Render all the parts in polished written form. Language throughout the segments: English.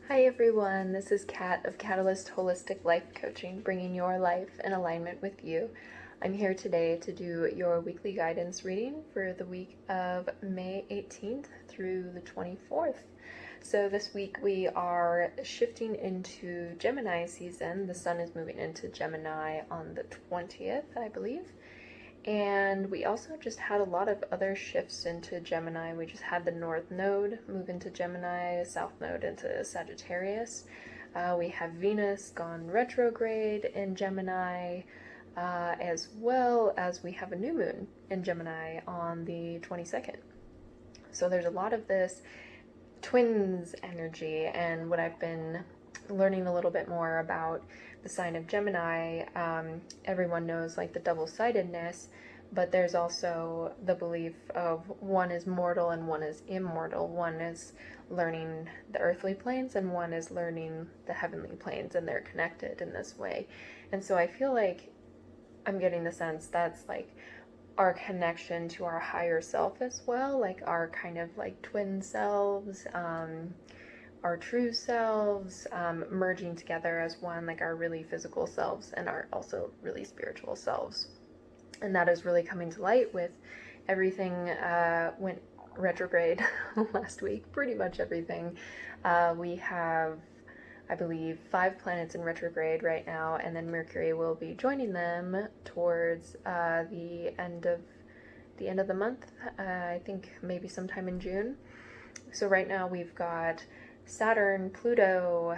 Hi everyone, this is Kat of Catalyst Holistic Life Coaching, bringing your life in alignment with you. I'm here today to do your weekly guidance reading for the week of May 18th through the 24th. So this week we are shifting into Gemini season. The sun is moving into Gemini on the 20th, I believe. And we also just had a lot of other shifts into Gemini. We just had the North Node move into Gemini, South Node into Sagittarius. We have Venus gone retrograde in Gemini, as well as we have a new moon in Gemini on the 22nd. So there's a lot of this twins energy, and what I've been learning a little bit more about the sign of Gemini, everyone knows like the double-sidedness, but there's also the belief of one is mortal and one is immortal. One is learning the earthly planes and one is learning the heavenly planes, and they're connected in this way. And so I feel like I'm getting the sense that's like our connection to our higher self as well, like our kind of like twin selves, our true selves, merging together as one, like our really physical selves and our also really spiritual selves. And that is really coming to light with everything went retrograde last week, pretty much everything. We have, I believe, 5 planets in retrograde right now, and then Mercury will be joining them towards the end of the month. I think maybe sometime in June. So right now we've got Saturn, Pluto,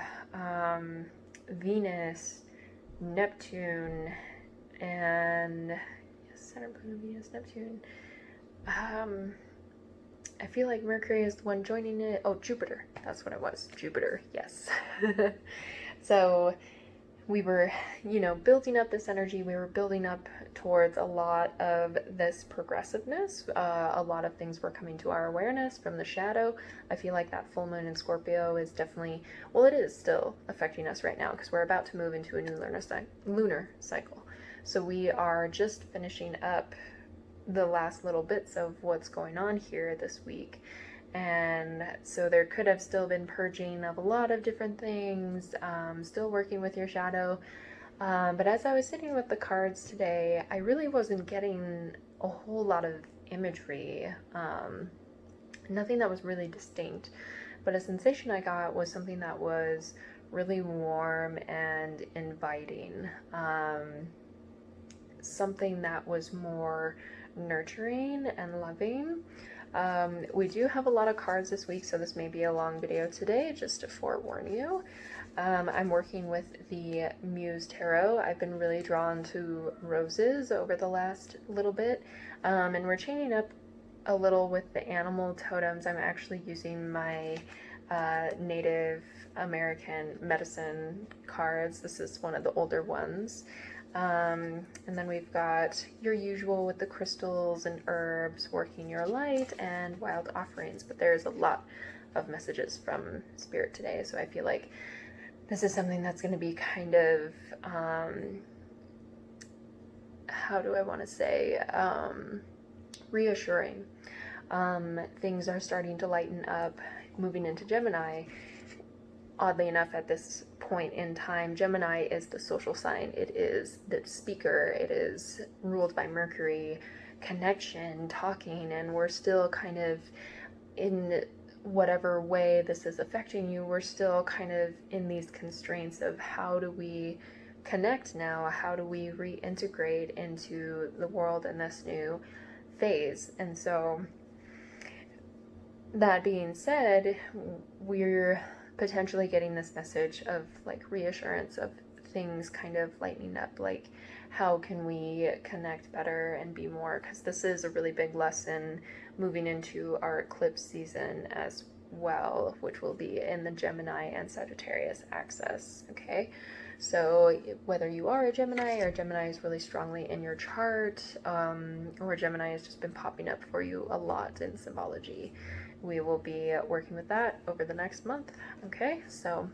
Venus, Neptune, and Saturn, Pluto, Venus, Neptune. I feel like Mercury is the one joining it. Oh, Jupiter. That's what it was. Jupiter, yes. So we were, building up this energy. We were building up towards a lot of this progressiveness. A lot of things were coming to our awareness from the shadow. I feel like that full moon in Scorpio is definitely, well, it is still affecting us right now because we're about to move into a new lunar cycle. So we are just finishing up the last little bits of what's going on here this week. And so there could have still been purging of a lot of different things, still working with your shadow. But as I was sitting with the cards today, I really wasn't getting a whole lot of imagery, nothing that was really distinct. But a sensation I got was something that was really warm and inviting, something that was more nurturing and loving. We do have a lot of cards this week, so this may be a long video today, just to forewarn you. I'm working with the Muse Tarot. I've been really drawn to roses over the last little bit, and we're changing up a little with the animal totems. I'm actually using my Native American medicine cards. This is one of the older ones. And then we've got your usual with the crystals and herbs, working your light, and wild offerings. But there's a lot of messages from Spirit today, so I feel like this is something that's going to be kind of, how do I want to say, reassuring. Things are starting to lighten up, moving into Gemini. Oddly enough, at this point in time, Gemini is the social sign. It is the speaker. It is ruled by Mercury, connection, talking, and we're still kind of in whatever way this is affecting you, we're still kind of in these constraints of how do we connect now? How do we reintegrate into the world in this new phase? And so, that being said, we're potentially getting this message of like reassurance of things kind of lightening up, like how can we connect better and be more, because this is a really big lesson moving into our eclipse season as well, which will be in the Gemini and Sagittarius axis. Okay, so whether you are a Gemini or Gemini is really strongly in your chart, or Gemini has just been popping up for you a lot in symbology, we will be working with that over the next month. Okay, so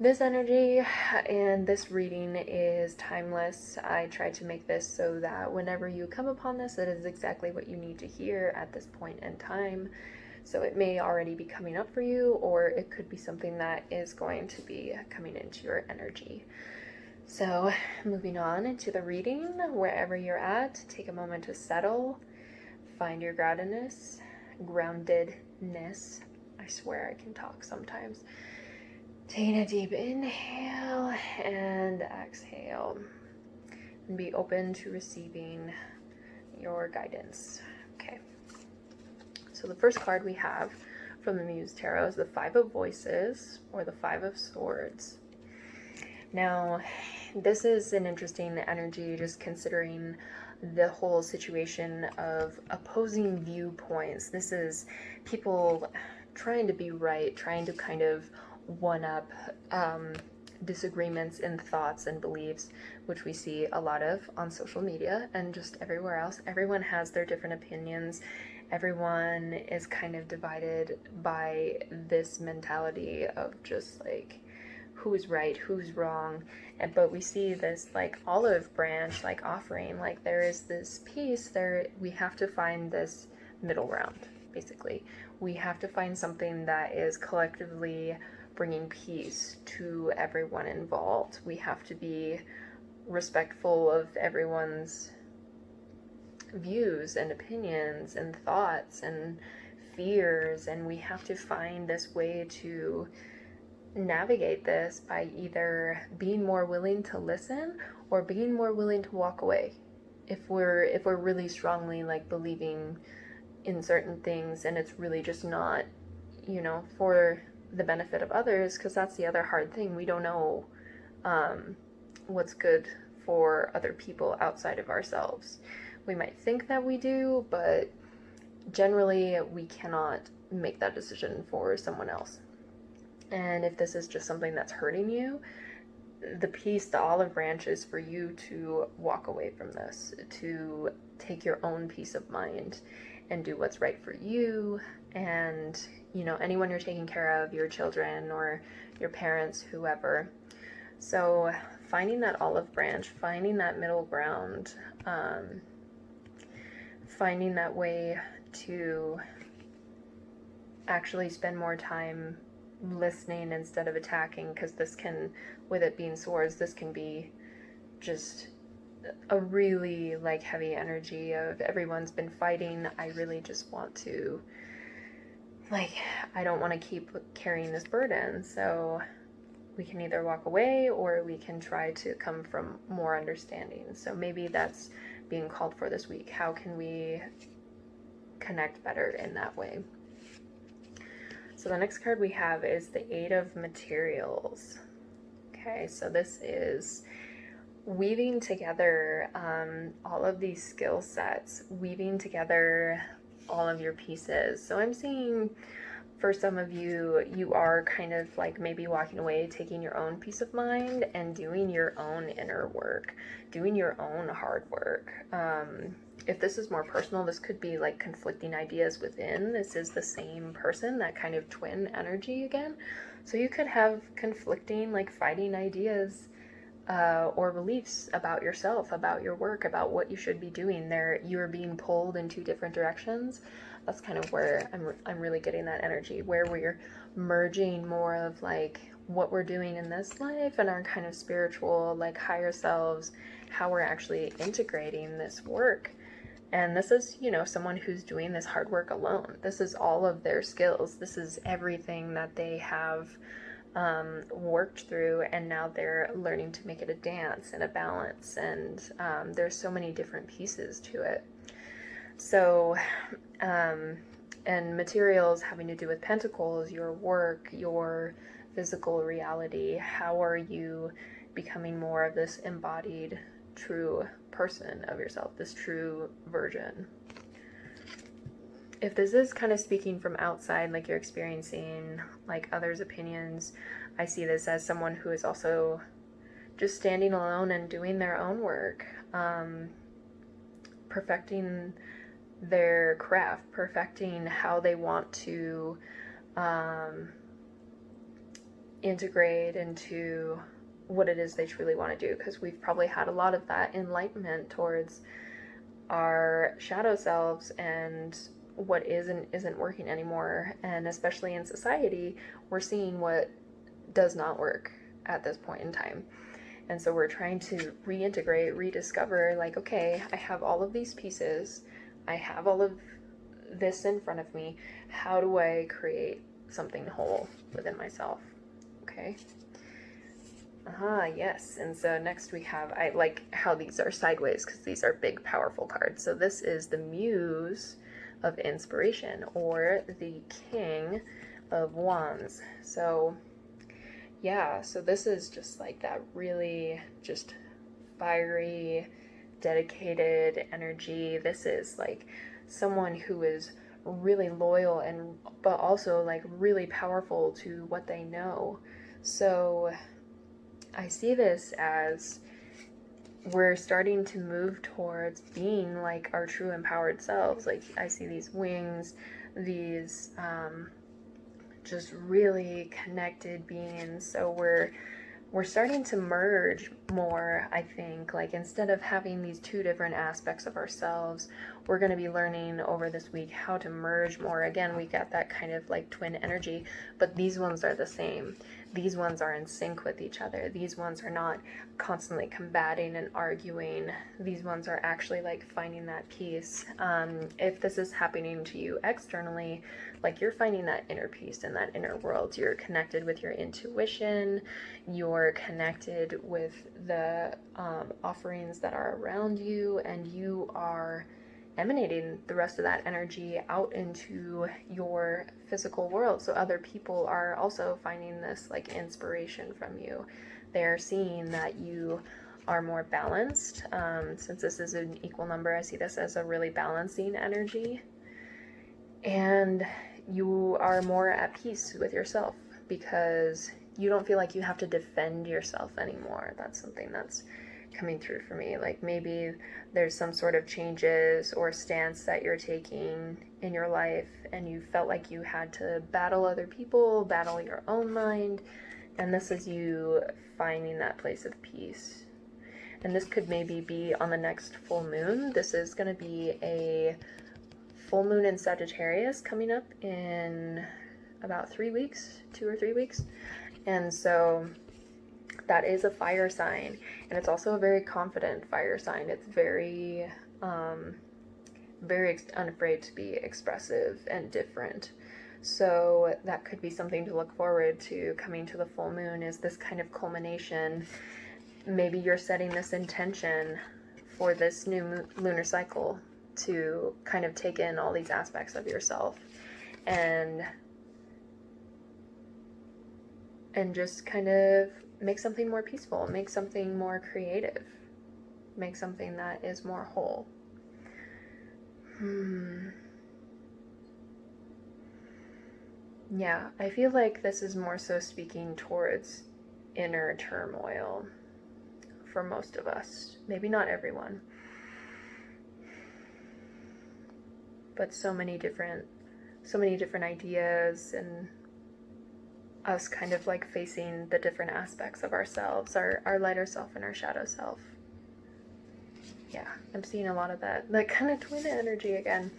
this energy and this reading is timeless. I tried to make this so that whenever you come upon this, it is exactly what you need to hear at this point in time. So it may already be coming up for you, or it could be something that is going to be coming into your energy. So moving on into the reading, wherever you're at, take a moment to settle, find your groundedness. I swear I can talk sometimes. Taking a deep inhale and exhale. And be open to receiving your guidance. Okay. So the first card we have from the Muse Tarot is the Five of Voices, or the Five of Swords. Now, this is an interesting energy, just considering the whole situation of opposing viewpoints. This is people trying to be right, trying to kind of one-up disagreements in thoughts and beliefs, which we see a lot of on social media and just everywhere else. Everyone has their different opinions. Everyone is kind of divided by this mentality of just like who's right, who's wrong. But we see this like olive branch like offering, like there is this piece there. We have to find this middle ground. Basically, we have to find something that is collectively bringing peace to everyone involved. We have to be respectful of everyone's views and opinions and thoughts and fears, and we have to find this way to navigate this by either being more willing to listen or being more willing to walk away. If we're really strongly like believing in certain things and it's really just not, for the benefit of others, because that's the other hard thing. We don't know what's good for other people outside of ourselves. We might think that we do, but generally we cannot make that decision for someone else. And if this is just something that's hurting you, the olive branch is for you to walk away from this, to take your own peace of mind and do what's right for you and, anyone you're taking care of, your children or your parents, whoever. So finding that olive branch, finding that middle ground, finding that way to actually spend more time listening instead of attacking, because this can, with it being swords, this can be just a really like heavy energy of everyone's been fighting. I really just want to, I don't want to keep carrying this burden. So we can either walk away or we can try to come from more understanding. So maybe that's being called for this week. How can we connect better in that way? So the next card we have is the Eight of Materials. Okay, so this is weaving together all of these skill sets, weaving together all of your pieces. So I'm seeing for some of you, you are kind of like maybe walking away, taking your own peace of mind and doing your own inner work, doing your own hard work. If this is more personal, this could be like conflicting ideas within. This is the same person, that kind of twin energy again. So you could have conflicting, like fighting ideas or beliefs about yourself, about your work, about what you should be doing. You're being pulled in two different directions. That's kind of where I'm really getting that energy, where we're merging more of like what we're doing in this life and our kind of spiritual, like higher selves, how we're actually integrating this work. And this is, someone who's doing this hard work alone. This is all of their skills. This is everything that they have worked through, and now they're learning to make it a dance and a balance. And there's so many different pieces to it. So, and materials having to do with pentacles, your work, your physical reality. How are you becoming more of this embodied, true person of yourself, this true version? If this is kind of speaking from outside, like you're experiencing like others' opinions, I see this as someone who is also just standing alone and doing their own work, perfecting their craft, perfecting how they want to integrate into what it is they truly want to do, because we've probably had a lot of that enlightenment towards our shadow selves and what is and isn't working anymore. And especially in society, we're seeing what does not work at this point in time. And so we're trying to reintegrate, rediscover, like, okay, I have all of these pieces, I have all of this in front of me. How do I create something whole within myself? Okay. Yes. And so next we have, I like how these are sideways because these are big, powerful cards. So this is the Muse of Inspiration, or the King of Wands. So yeah, so this is just like that really just fiery, dedicated energy. This is like someone who is really loyal and but also like really powerful to what they know. So I see this as we're starting to move towards being like our true empowered selves. Like I see these wings, these just really connected beings. So we're starting to merge more, I think. Like instead of having these two different aspects of ourselves, we're going to be learning over this week how to merge more. Again, we got that kind of like twin energy, but these ones are the same. These ones are in sync with each other. These ones are not constantly combating and arguing. These ones are actually like finding that peace. If this is happening to you externally, like you're finding that inner peace in that inner world. You're connected with your intuition. You're connected with the offerings that are around you, and you are emanating the rest of that energy out into your physical world. So other people are also finding this like inspiration from you. They're seeing that you are more balanced. Since this is an equal number, I see this as a really balancing energy. And you are more at peace with yourself because you don't feel like you have to defend yourself anymore. That's something that's coming through for me. Like maybe there's some sort of changes or stance that you're taking in your life and you felt like you had to battle other people, battle your own mind, and this is you finding that place of peace. And this could maybe be on the next full moon. This is going to be a full moon in Sagittarius coming up in about 3 weeks, 2 or 3 weeks. And so that is a fire sign, and it's also a very confident fire sign. It's very unafraid to be expressive and different. So that could be something to look forward to coming to the full moon, is this kind of culmination. Maybe you're setting this intention for this new lunar cycle to kind of take in all these aspects of yourself and just kind of make something more peaceful, make something more creative, make something that is more whole. Yeah, I feel like this is more so speaking towards inner turmoil for most of us. Maybe not everyone, but so many different ideas, and us kind of like facing the different aspects of ourselves, our lighter self and our shadow self. Yeah, I'm seeing a lot of that kind of twin energy again.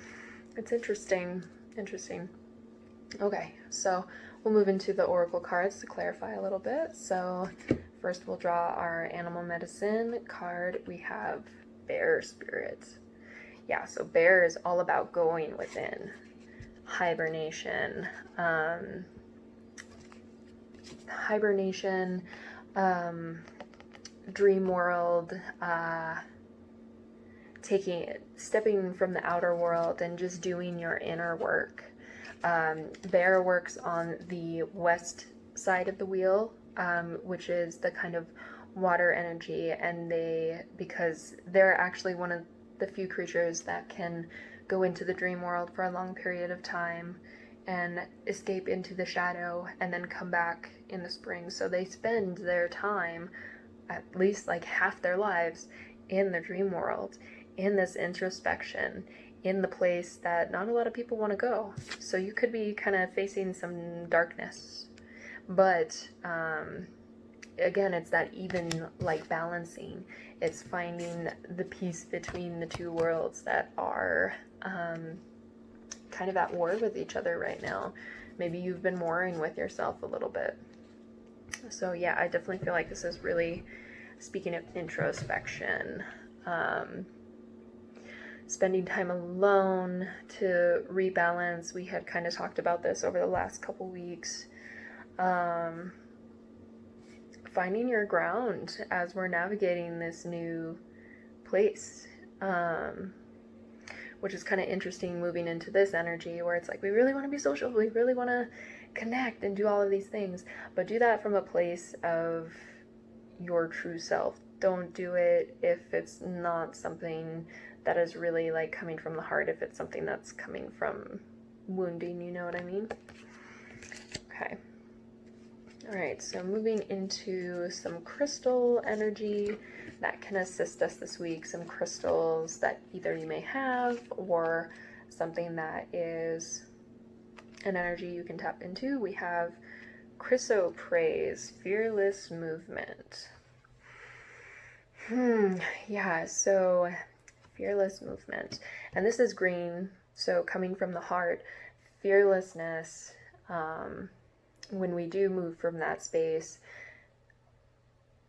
It's interesting. Okay, so we'll move into the oracle cards to clarify a little bit. So first we'll draw our animal medicine card. We have bear spirit. Yeah, so bear is all about going within, hibernation, dream world, stepping from the outer world and just doing your inner work. Bear works on the west side of the wheel, which is the kind of water energy, and because they're actually one of the few creatures that can go into the dream world for a long period of time and escape into the shadow and then come back in the spring. So they spend their time, at least like half their lives, in the dream world, in this introspection, in the place that not a lot of people want to go. So you could be kind of facing some darkness, but again, it's that even like balancing. It's finding the peace between the two worlds that are kind of at war with each other right now. Maybe you've been warring with yourself a little bit. So yeah, I definitely feel like this is really, speaking of introspection, spending time alone to rebalance. We had kind of talked about this over the last couple weeks. Finding your ground as we're navigating this new place, which is kind of interesting, moving into this energy where it's like we really want to be social, we really want to connect and do all of these things, but do that from a place of your true self. Don't do it if it's not something that is really like coming from the heart, if it's something that's coming from wounding, you know what I mean? Okay. All right, so moving into some crystal energy that can assist us this week, some crystals that either you may have or something that is an energy you can tap into. We have Chrysoprase, Fearless Movement. Yeah, so fearless movement. And this is green, so coming from the heart, fearlessness, when we do move from that space,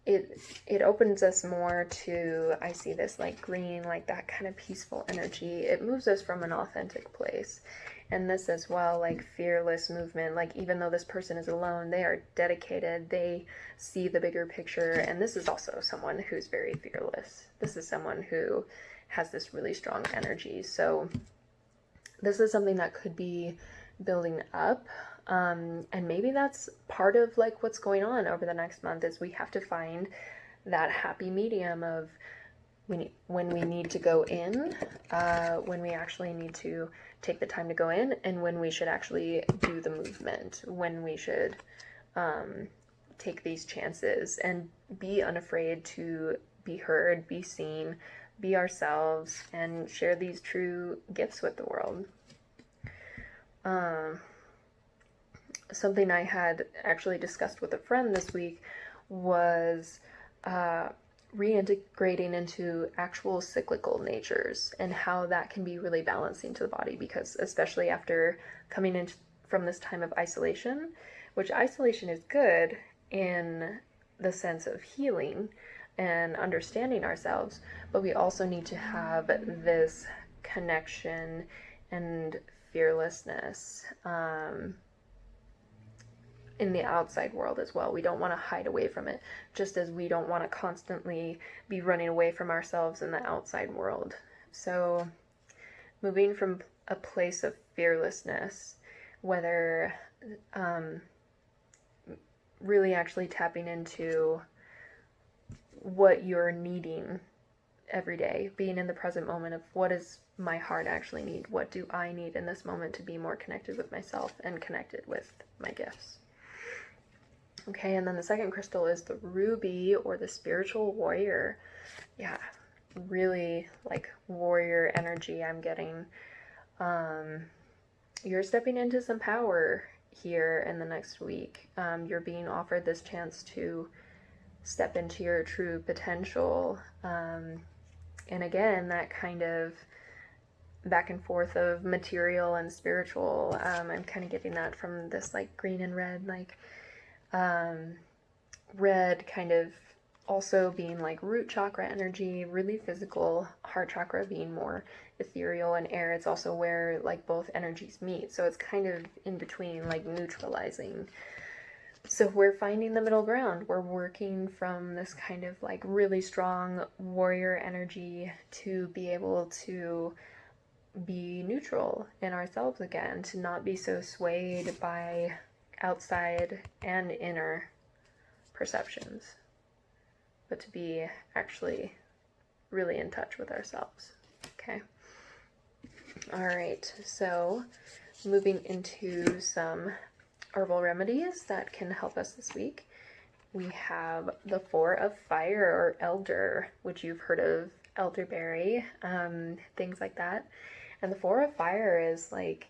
it opens us more to, I see this like green, like that kind of peaceful energy. It moves us from an authentic place. And this as well, like fearless movement, like even though this person is alone, they are dedicated, they see the bigger picture. And this is also someone who's very fearless. This is someone who has this really strong energy. So this is something that could be building up. And maybe that's part of like what's going on over the next month, is we have to find that happy medium of when we need to go in, when we actually need to take the time to go in, and when we should actually do the movement, when we should take these chances and be unafraid to be heard, be seen, be ourselves, and share these true gifts with the world. Something I had actually discussed with a friend this week was reintegrating into actual cyclical natures and how that can be really balancing to the body, because especially after coming in from this time of isolation, which isolation is good in the sense of healing and understanding ourselves, but we also need to have this connection and fearlessness in the outside world as well. We don't want to hide away from it, just as we don't want to constantly be running away from ourselves in the outside world. So moving from a place of fearlessness, whether really actually tapping into what you're needing every day, being in the present moment of what does my heart actually need, what do I need in this moment to be more connected with myself and connected with my gifts. Okay, and then the second crystal is the ruby, or the spiritual warrior. Yeah, really like warrior energy I'm getting. You're stepping into some power here in the next week. You're being offered this chance to step into your true potential. And again, that kind of back and forth of material and spiritual. I'm kind of getting that from this like green and red, like red kind of also being like root chakra energy, really physical, heart chakra being more ethereal, and air, it's also where like both energies meet. So it's kind of in between, like neutralizing. So we're finding the middle ground. We're working from this kind of like really strong warrior energy to be able to be neutral in ourselves again, to not be so swayed by outside and inner perceptions, but to be actually really in touch with ourselves. Okay. All right. So moving into some herbal remedies that can help us this week. We have the 4 of Fire, or elder, which you've heard of, elderberry, things like that. And the 4 of Fire is like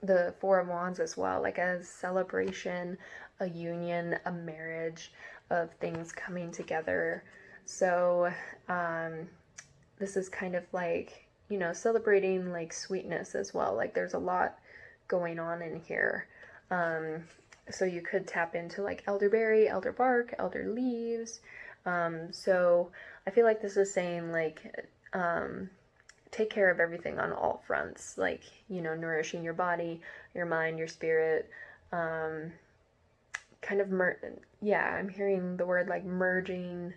the 4 of Wands as well, like a celebration, a union, a marriage of things coming together. So this is kind of like celebrating like sweetness as well. Like there's a lot going on in here. So you could tap into like elderberry, elder bark, elder leaves. So I feel like this is saying like, take care of everything on all fronts, like, nourishing your body, your mind, your spirit, kind of, I'm hearing the word like merging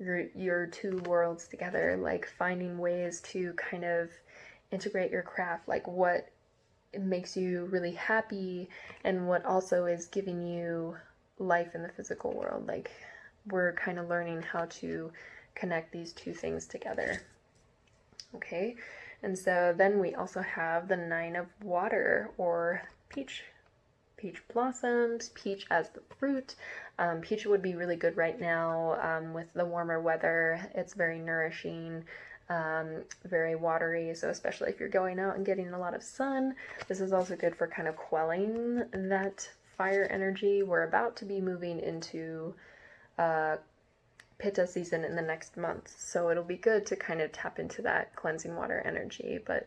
your two worlds together, like finding ways to kind of integrate your craft, like what makes you really happy and what also is giving you life in the physical world. Like we're kind of learning how to connect these two things together. Okay, and so then we also have the 9 of water, or peach blossoms, peach as the fruit. Peach would be really good right now with the warmer weather. It's very nourishing, very watery, so especially if you're going out and getting a lot of sun, this is also good for kind of quelling that fire energy. We're about to be moving into Pitta season in the next month, so it'll be good to kind of tap into that cleansing water energy. But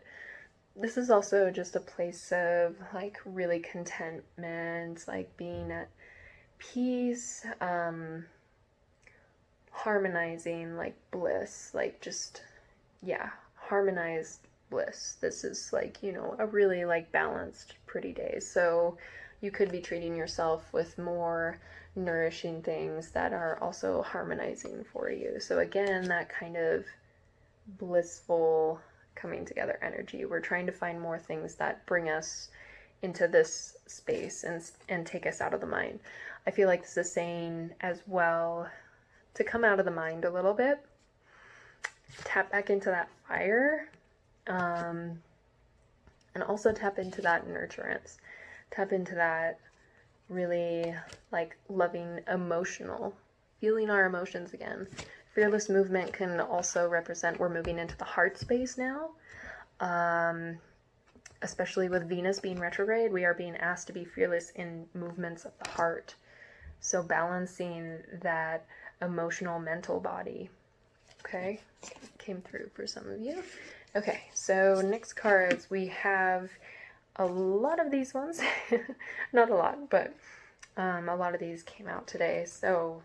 this is also just a place of like really contentment, like being at peace, harmonizing, like bliss, like just, harmonized bliss. This is like, a really like balanced, pretty day. So you could be treating yourself with more nourishing things that are also harmonizing for you. So again, that kind of blissful coming together energy. We're trying to find more things that bring us into this space and take us out of the mind. I feel like this is saying as well to come out of the mind a little bit, tap back into that fire, and also tap into that nurturance, tap into that really like loving, emotional, feeling our emotions again. Fearless movement can also represent we're moving into the heart space now. Especially with Venus being retrograde, we are being asked to be fearless in movements of the heart. So balancing that emotional, mental body. Okay, came through for some of you. Okay, so next cards, we have a lot of these ones. Not a lot, but a lot of these came out today. So,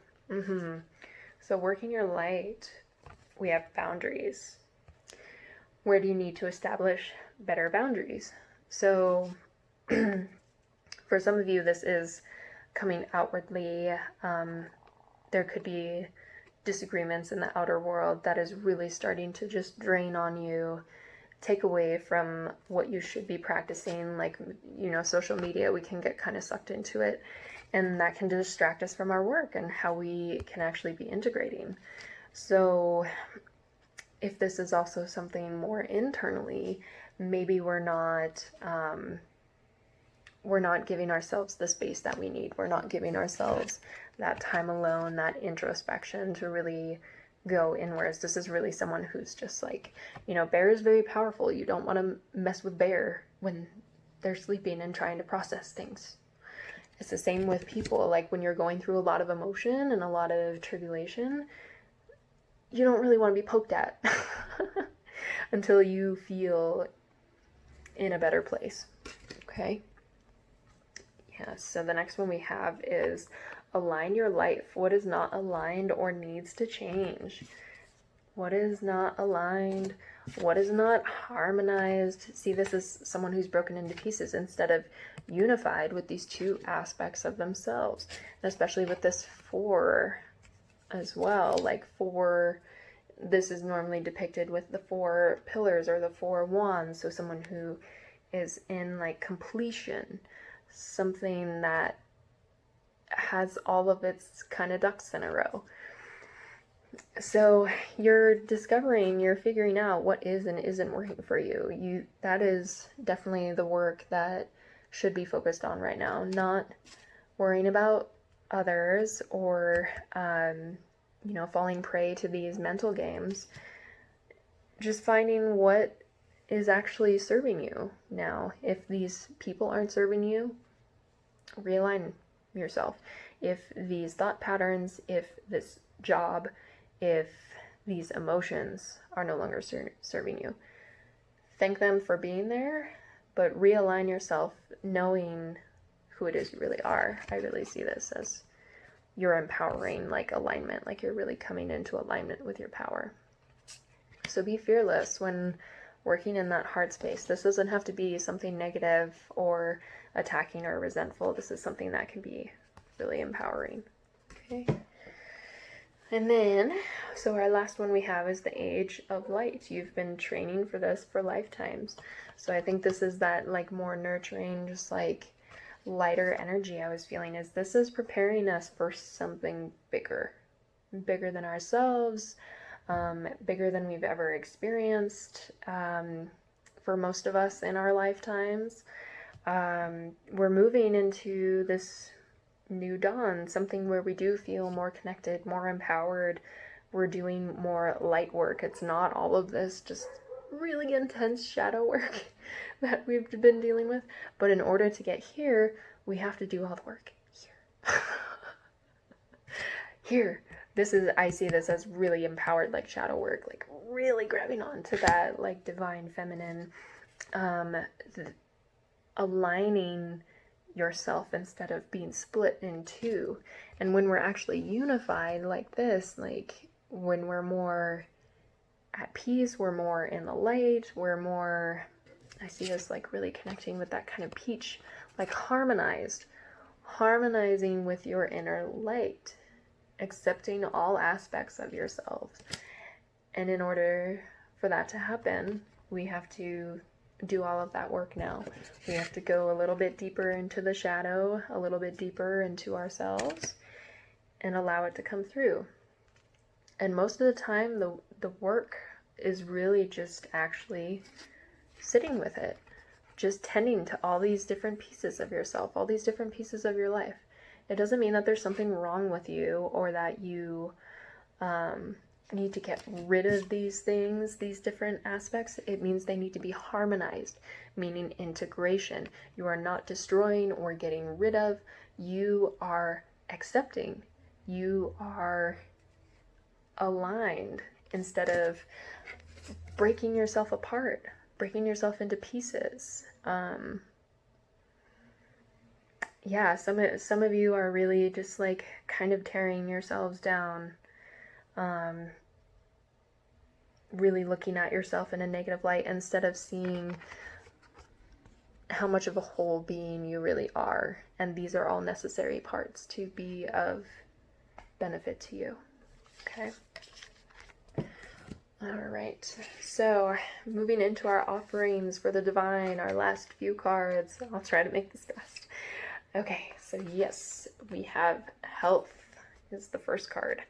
So working your light, we have boundaries. Where do you need to establish better boundaries? So for some of you, this is coming outwardly. There could be disagreements in the outer world that is really starting to just drain on you, take away from what you should be practicing. Like, social media, we can get kind of sucked into it, and that can distract us from our work and how we can actually be integrating. So if this is also something more internally, maybe we're not giving ourselves the space that we need. We're not giving ourselves that time alone, that introspection to really go inwards. This is really someone who's just like, bear is very powerful. You don't want to mess with bear when they're sleeping and trying to process things. It's the same with people. Like when you're going through a lot of emotion and a lot of tribulation, you don't really want to be poked at until you feel in a better place. Okay? Yeah, so the next one we have is align your life. What is not aligned or needs to change? What is not aligned? What is not harmonized? See, this is someone who's broken into pieces instead of unified with these two aspects of themselves. And especially with this 4 as well. Like 4, this is normally depicted with the 4 pillars or the 4 wands. So someone who is in like completion, something that has all of its kind of ducks in a row. So you're figuring out what is and isn't working for you. That is definitely the work that should be focused on right now. Not worrying about others or, falling prey to these mental games. Just finding what is actually serving you now. If these people aren't serving you, realign yourself. If these thought patterns, if this job, if these emotions are no longer serving you, thank them for being there, but realign yourself knowing who it is you really are. I really see this as your empowering, like, alignment, like you're really coming into alignment with your power. So be fearless when working in that heart space. This doesn't have to be something negative or attacking or resentful. This is something that can be really empowering. Okay. And then, so our last one we have is the age of light. You've been training for this for lifetimes. So I think this is that, like, more nurturing, just like lighter energy I was feeling. Is this is preparing us for something bigger than ourselves, bigger than we've ever experienced. For most of us in our lifetimes, we're moving into this new dawn, something where we do feel more connected, more empowered. We're doing more light work. It's not all of this just really intense shadow work that we've been dealing with. But in order to get here, we have to do all the work here. Here. I see this as really empowered, like, shadow work, like really grabbing onto that, like, divine feminine, aligning yourself instead of being split in two. And when we're actually unified like this, like when we're more at peace, we're more in the light, we're more, I see this like really connecting with that kind of peach, like harmonizing with your inner light, accepting all aspects of yourselves. And in order for that to happen, we have to do all of that work now. We have to go a little bit deeper into the shadow, a little bit deeper into ourselves, and allow it to come through. And most of the time, the work is really just actually sitting with it, just tending to all these different pieces of yourself, all these different pieces of your life. It doesn't mean that there's something wrong with you or that you need to get rid of these things, these different aspects. It means they need to be harmonized, meaning integration. You are not destroying or getting rid of. You are accepting. You are aligned instead of breaking yourself apart, breaking yourself into pieces. Yeah, some of you are really just like kind of tearing yourselves down, really looking at yourself in a negative light instead of seeing how much of a whole being you really are. And these are all necessary parts to be of benefit to you. Okay. All right. So moving into our offerings for the divine, our last few cards. I'll try to make this fast. Okay, so yes, we have health is the first card.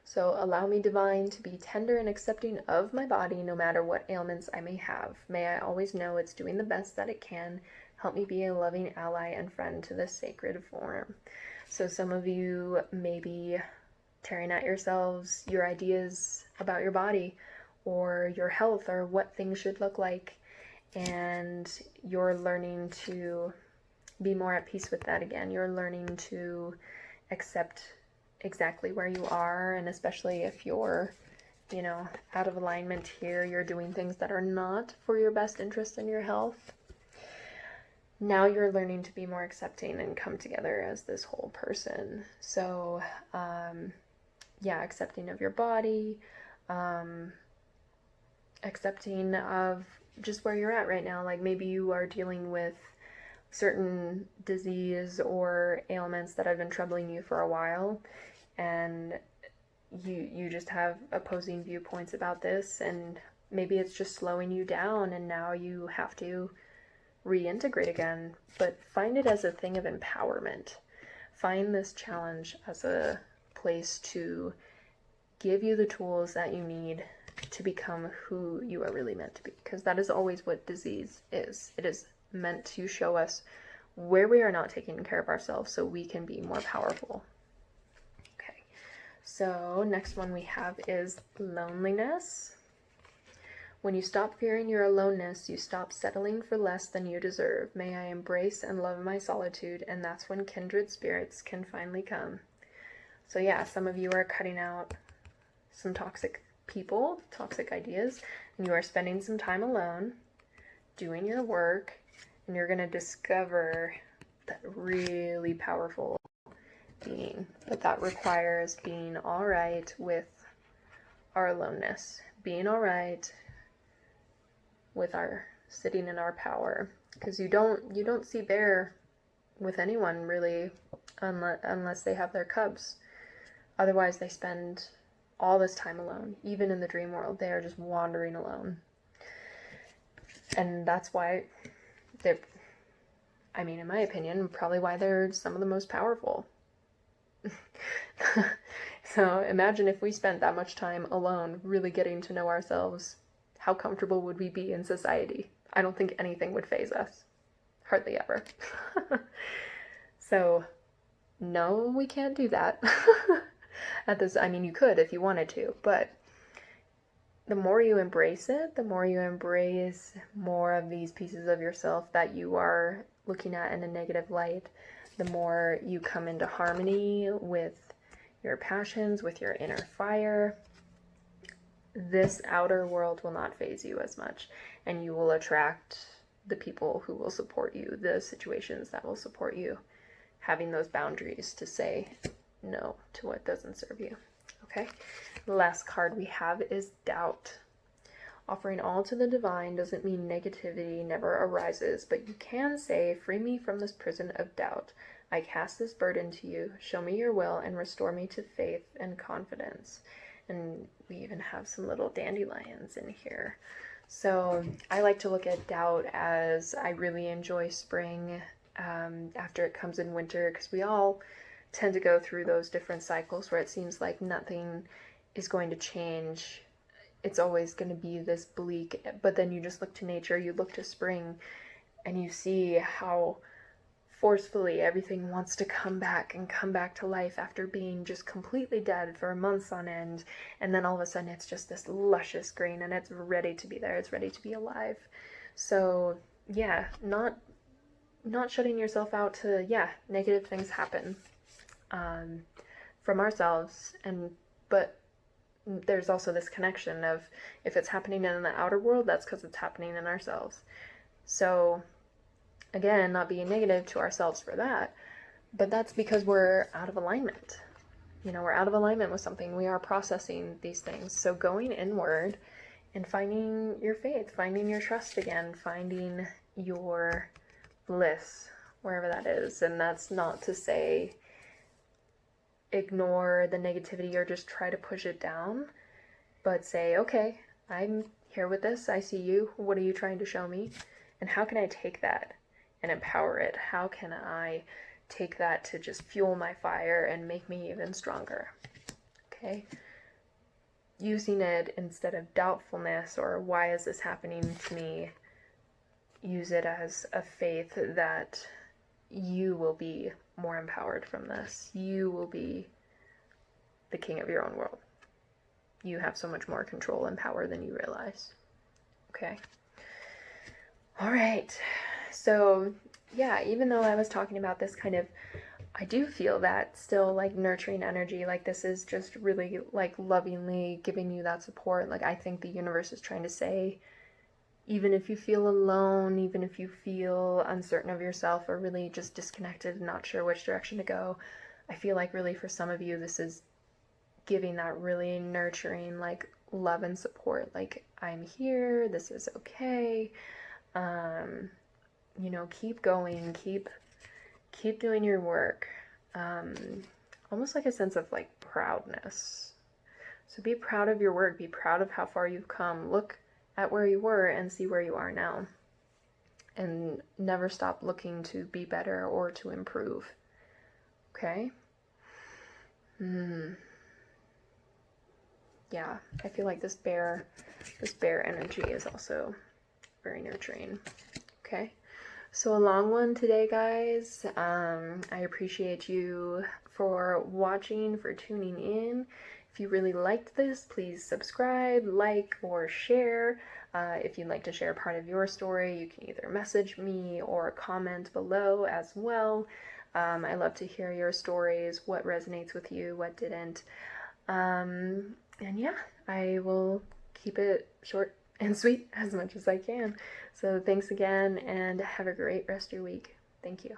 So allow me, divine, to be tender and accepting of my body no matter what ailments I may have. May I always know it's doing the best that it can. Help me be a loving ally and friend to this sacred form. So some of you may be tearing at yourselves your ideas about your body or your health or what things should look like, and you're learning to be more at peace with that again. You're learning to accept exactly where you are, and especially if you're, out of alignment here, you're doing things that are not for your best interest in your health. Now you're learning to be more accepting and come together as this whole person. So, accepting of your body, accepting of just where you're at right now. Like maybe you are dealing with certain disease or ailments that have been troubling you for a while, and you just have opposing viewpoints about this, and maybe it's just slowing you down, and now you have to reintegrate again. But find it as a thing of empowerment. Find this challenge as a place to give you the tools that you need to become who you are really meant to be, because that is always what disease is. It is meant to show us where we are not taking care of ourselves so we can be more powerful. Okay, so next one we have is loneliness. When you stop fearing your aloneness, you stop settling for less than you deserve. May I embrace and love my solitude, and that's when kindred spirits can finally come. So yeah, some of you are cutting out some toxic people, toxic ideas, and you are spending some time alone. doing your work, and you're going to discover that really powerful being. But that requires being all right with our aloneness, being all right with our sitting in our power, because you don't see bear with anyone really unless they have their cubs. Otherwise they spend all this time alone. Even in the dream world, they are just wandering alone. And that's why they're, I mean, in my opinion, probably why they're some of the most powerful. So imagine if we spent that much time alone, really getting to know ourselves. How comfortable would we be in society? I don't think anything would faze us. Hardly ever. So, no, we can't do that. I mean, you could if you wanted to, but the more you embrace it, the more you embrace more of these pieces of yourself that you are looking at in a negative light, the more you come into harmony with your passions, with your inner fire, this outer world will not faze you as much, and you will attract the people who will support you, the situations that will support you, having those boundaries to say no to what doesn't serve you. Okay, the last card we have is doubt. Offering all to the divine doesn't mean negativity never arises, but you can say, free me from this prison of doubt. I cast this burden to you. Show me your will and restore me to faith and confidence. And we even have some little dandelions in here. So I like to look at doubt as I really enjoy spring after it comes in winter, because we all tend to go through those different cycles where it seems like nothing is going to change. It's always going to be this bleak, but then you just look to nature, you look to spring, and you see how forcefully everything wants to come back to life after being just completely dead for months on end, and then all of a sudden it's just this luscious green and it's ready to be there, it's ready to be alive. So yeah, not shutting yourself out to negative things happen from ourselves, but there's also this connection of if it's happening in the outer world, that's because it's happening in ourselves. So again, not being negative to ourselves for that, but that's because we're out of alignment. We're out of alignment with something. We are processing these things. So going inward and finding your faith, finding your trust again, finding your bliss, wherever that is. And that's not to say ignore the negativity or just try to push it down, but say, okay, I'm here with this. I see you. What are you trying to show me? And how can I take that and empower it? How can I take that to just fuel my fire and make me even stronger? Okay? Using it instead of doubtfulness or why is this happening to me, use it as a faith that you will be more empowered from this. You will be the king of your own world. You have so much more control and power than you realize. Okay? All right. So yeah, even though I was talking about this kind of, I do feel that still like nurturing energy, like this is just really like lovingly giving you that support. Like I think the universe is trying to say, even if you feel alone, even if you feel uncertain of yourself or really just disconnected and not sure which direction to go, I feel like really for some of you, this is giving that really nurturing, like love and support. Like I'm here, this is okay. Keep going, keep doing your work. Almost like a sense of like proudness. So be proud of your work, be proud of how far you've come. Look at where you were and see where you are now. And never stop looking to be better or to improve. Okay? Yeah, I feel like this bear energy is also very nurturing. Okay? So a long one today, guys. I appreciate you for watching, for tuning in. If you really liked this, please subscribe, like, or share. If you'd like to share part of your story, you can either message me or comment below as well. I love to hear your stories, what resonates with you, what didn't. And yeah, I will keep it short and sweet as much as I can. So thanks again, and have a great rest of your week. Thank you.